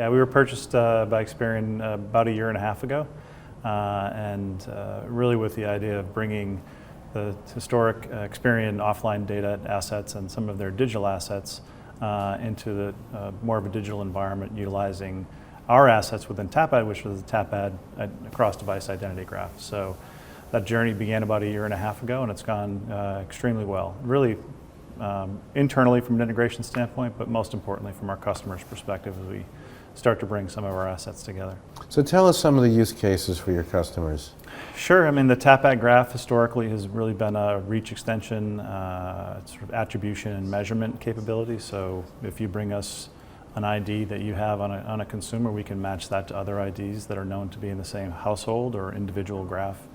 Yeah, we were purchased by Experian about a year and a half ago, and really with the idea of bringing the historic Experian offline data assets and some of their digital assets into the more of a digital environment, utilizing our assets within Tapad, which was the Tapad cross-device identity graph. So that journey began about a year and a half ago, and it's gone extremely well. Really internally from an integration standpoint, but most importantly from our customers' perspective as we start to bring some of our assets together. So tell us some of the use cases for your customers. Sure. I mean, the Tapad graph historically has really been a reach extension, sort of attribution and measurement capability. So if you bring us an ID that you have on a consumer, we can match that to other IDs that are known to be in the same household or individual graph.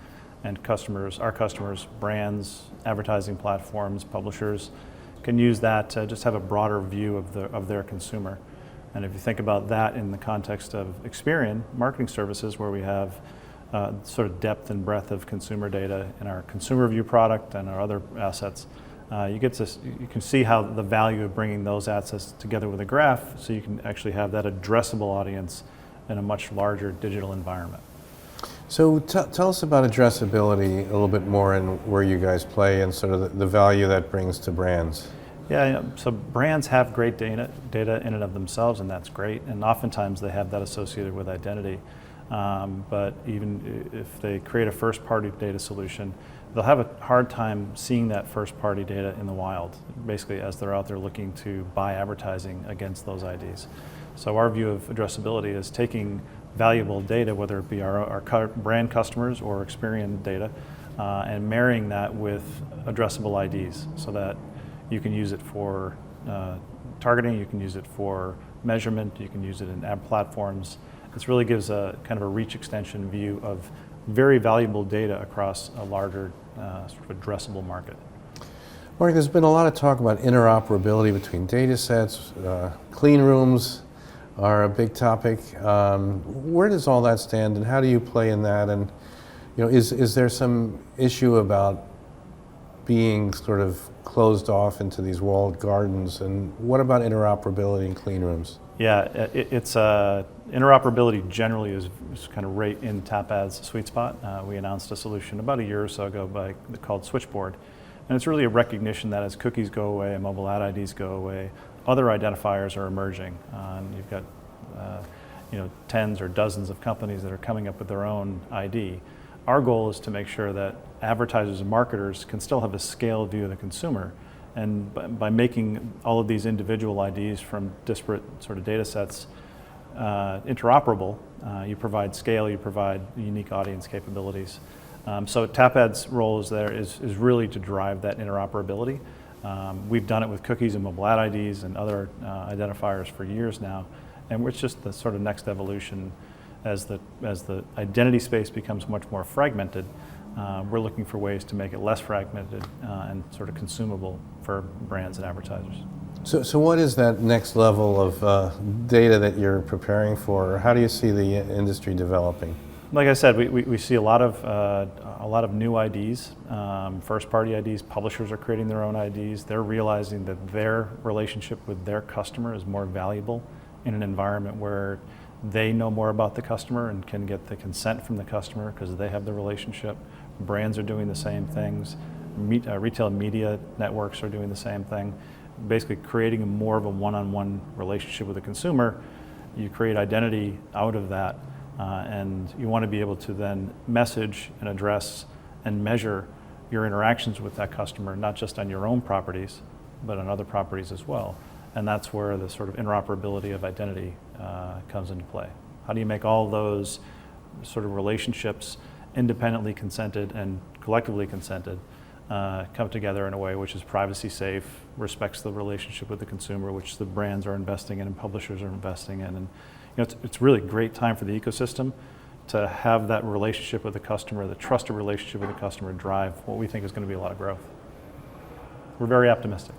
And our customers, brands, advertising platforms, publishers, can use that to just have a broader view of their consumer. And if you think about that in the context of Experian marketing services, where we have sort of depth and breadth of consumer data in our consumer view product and our other assets, you can see how the value of bringing those assets together with a graph, so you can actually have that addressable audience in a much larger digital environment. So tell us about addressability a little bit more and where you guys play and sort of the value that brings to brands. Yeah, so brands have great data in and of themselves, and that's great. And oftentimes they have that associated with identity. But even if they create a first-party data solution, they'll have a hard time seeing that first-party data in the wild, basically as they're out there looking to buy advertising against those IDs. So our view of addressability is taking valuable data, whether it be our brand customers or Experian data, and marrying that with addressable IDs so that you can use it for targeting, you can use it for measurement, you can use it in ad platforms. This really gives a kind of a reach extension view of very valuable data across a larger sort of addressable market. Mark, there's been a lot of talk about interoperability between data sets. Clean rooms are a big topic. Where does all that stand, and how do you play in that? And is there some issue about being sort of closed off into these walled gardens? And what about interoperability in clean rooms? Yeah, interoperability generally is kind of right in Tapad's sweet spot. We announced a solution about a year or so ago called Switchboard. And it's really a recognition that as cookies go away and mobile ad IDs go away, other identifiers are emerging. And you've got tens or dozens of companies that are coming up with their own ID. Our goal is to make sure that advertisers and marketers can still have a scaled view of the consumer. And by making all of these individual IDs from disparate sort of data sets interoperable, you provide scale, you provide unique audience capabilities. So Tapad's role is really to drive that interoperability. We've done it with cookies and mobile ad IDs and other identifiers for years now, and it's just the sort of next evolution as the identity space becomes much more fragmented. We're looking for ways to make it less fragmented and sort of consumable for brands and advertisers. So what is that next level of data that you're preparing for? Or how do you see the industry developing? Like I said, we see a lot of new IDs, first-party IDs. Publishers are creating their own IDs. They're realizing that their relationship with their customer is more valuable in an environment where they know more about the customer and can get the consent from the customer because they have the relationship. Brands are doing the same things. Retail media networks are doing the same thing. Basically creating more of a one-on-one relationship with the consumer. You create identity out of that, and you want to be able to then message and address and measure your interactions with that customer, not just on your own properties, but on other properties as well. And that's where the sort of interoperability of identity comes into play. How do you make all those sort of relationships independently consented and collectively consented come together in a way which is privacy safe, respects the relationship with the consumer, which the brands are investing in and publishers are investing in. And it's really a great time for the ecosystem to have that relationship with the customer, the trusted relationship with the customer drive what we think is going to be a lot of growth. We're very optimistic.